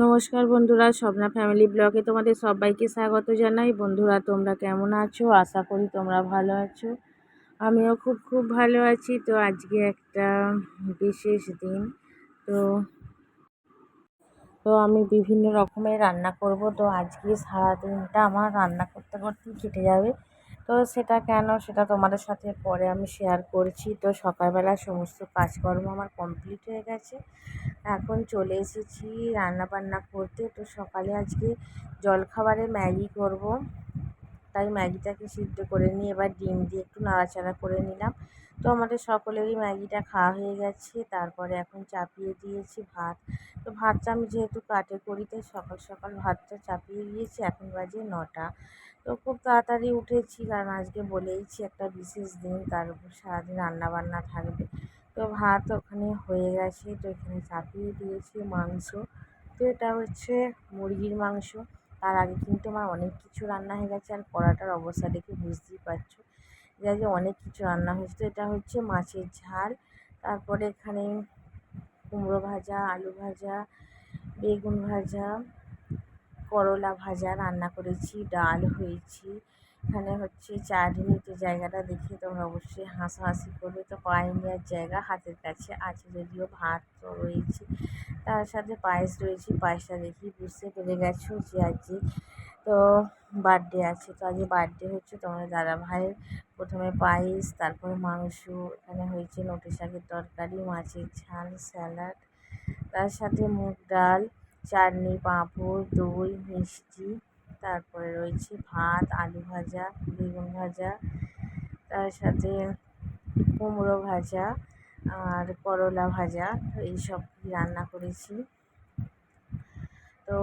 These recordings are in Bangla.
নমস্কার বন্ধুরা, স্বপ্না ফ্যামিলি ব্লগে তোমাদের সবাইকে স্বাগত জানাই। বন্ধুরা, তোমরা কেমন আছো? আশা করি তোমরা ভালো আছো। আমিও খুব ভালো আছি। তো আজকে একটা বিশেষ দিন। তো তো আমি বিভিন্ন রকমের রান্না করব। তো আজকে সারাদিনটা আমার রান্না করতে করতেই কেটে যাবে। তো সেটা কেন, সেটা তোমাদের সাথে পরে আমি শেয়ার করছি। তো সকালবেলা সমস্ত কাজকর্ম আমার কমপ্লিট হয়ে গেছে। এখন চলে এসেছি রান্না বান্না করতে। তো সকালে আজকে জলখাবারে ম্যাগি করব, তাই ম্যাগিটাকে সিদ্ধ করে নিয়ে এবার ডিম দিয়ে একটু নাড়াচাড়া করে নিলাম। তো আমাদের সকলেরই ম্যাগিটা খাওয়া হয়ে গেছে। তারপরে এখন চাপিয়ে দিয়েছি ভাত। তো ভাতটা আমি যেহেতু কাটে করি, তাই সকাল সকাল ভাতটা চাপিয়ে দিয়েছি। এখন বাজে 9টা। তো খুব তাড়াতাড়ি উঠেছি, কারণ আজকে বলেইছি একটা বিশেষ দিন, তার উপর সারাদিন রান্নাবান্না থাকবে। তো ভাত ওখানে হয়ে গেছে। তো এখানে চাপিয়ে দিয়েছি মাংস। তো এটা হচ্ছে মুরগির মাংস। তার আগে কিন্তু আমার অনেক কিছু রান্না হয়ে গেছে, আর কড়াটার অবস্থা দেখে বুঝতেই পারছো যে অনেক কিছু রান্না হয়েছে। তো এটা হচ্ছে মাছের ঝাল, তারপরে এখানে কুমড়ো ভাজা, আলু ভাজা, বেগুন ভাজা, করলা ভাজা রান্না করেছি, ডাল হয়েছে। এখানে হচ্ছে চাটনি। তো জায়গাটা দেখে তোমরা অবশ্যই হাসাহাসি করবে। তো পায়ে নেওয়ার জায়গা হাতের কাছে আছে, যদিও ভাত তো রয়েছে, তার সাথে পায়েস রয়েছে। পায়েসটা দেখেই বুঝতে পেরে গেছো যে আজকে তো বার্থডে আছে। তো আজকে বার্থডে হচ্ছে তোমাদের দাদা ভাইয়ের। প্রথমে পায়েস, তারপর মাংস, এখানে হয়েছে নোটে শাকের তরকারি, মাছের ঝাল, স্যালাড, তার সাথে মুগ ডাল, চাটনি, পাঁপড়, দই, মিষ্টি, তারপরে রয়েছে ভাত, আলু ভাজা, বেগুন ভাজা, তার সাথে কুমড়ো ভাজা আর করলা ভাজা। তো এইসব রান্না করেছি। তো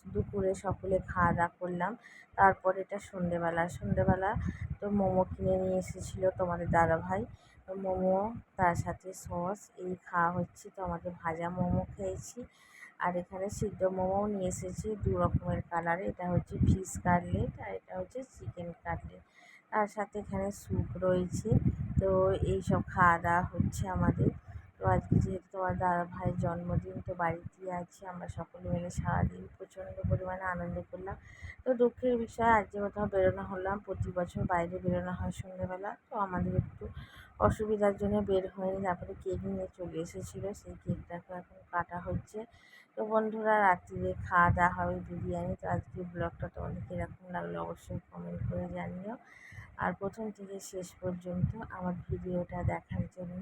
দুপুরে সকলে খাওয়া দাওয়া করলাম। তারপর এটা সন্ধেবেলা তো মোমো কিনে নিয়ে এসেছিলো তোমাদের দাদাভাই। তো মোমো, তার সাথে সস, এই খাওয়া হচ্ছে। তো আমাদের ভাজা মোমো খেয়েছি, আর এখানে সিদ্ধ মোমোও নিয়ে এসেছি দু রকমের কালারে। এটা হচ্ছে ফিশ কাটলেট, আর এটা হচ্ছে চিকেন কাটলেট। তার সাথে এখানে স্যুপ রয়েছে। তো এইসব খাওয়া দাওয়া হচ্ছে আমাদের। তো আজকে যেহেতু তোমার দাদা ভাইয়ের জন্মদিন, তো বাড়িতেই আছি। আমরা সকলে মিলে সারাদিন প্রচণ্ড পরিমাণে আনন্দ করলাম। তো দুঃখের বিষয়, আজকে কোথাও বেরোনো হলাম। প্রতি বছর বাইরে বেরোনো হয় সন্ধ্যেবেলা। তো আমাদের একটু অসুবিধার জন্য বের হয়নি। তারপরে কেক নিয়ে চলে এসেছিলো, সেই কেকটাকে এখন কাটা হচ্ছে। তো বন্ধুরা, রাত্রিরে খাওয়া দাওয়া হবে বিরিয়ানি। তো আজকের ব্লগটা তোমাদের কীরকম লাগলো অবশ্যই কমেন্ট করে জানিও। আর প্রথম থেকে শেষ পর্যন্ত আমার ভিডিওটা দেখার জন্য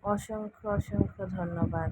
অসংখ্য ধন্যবাদ।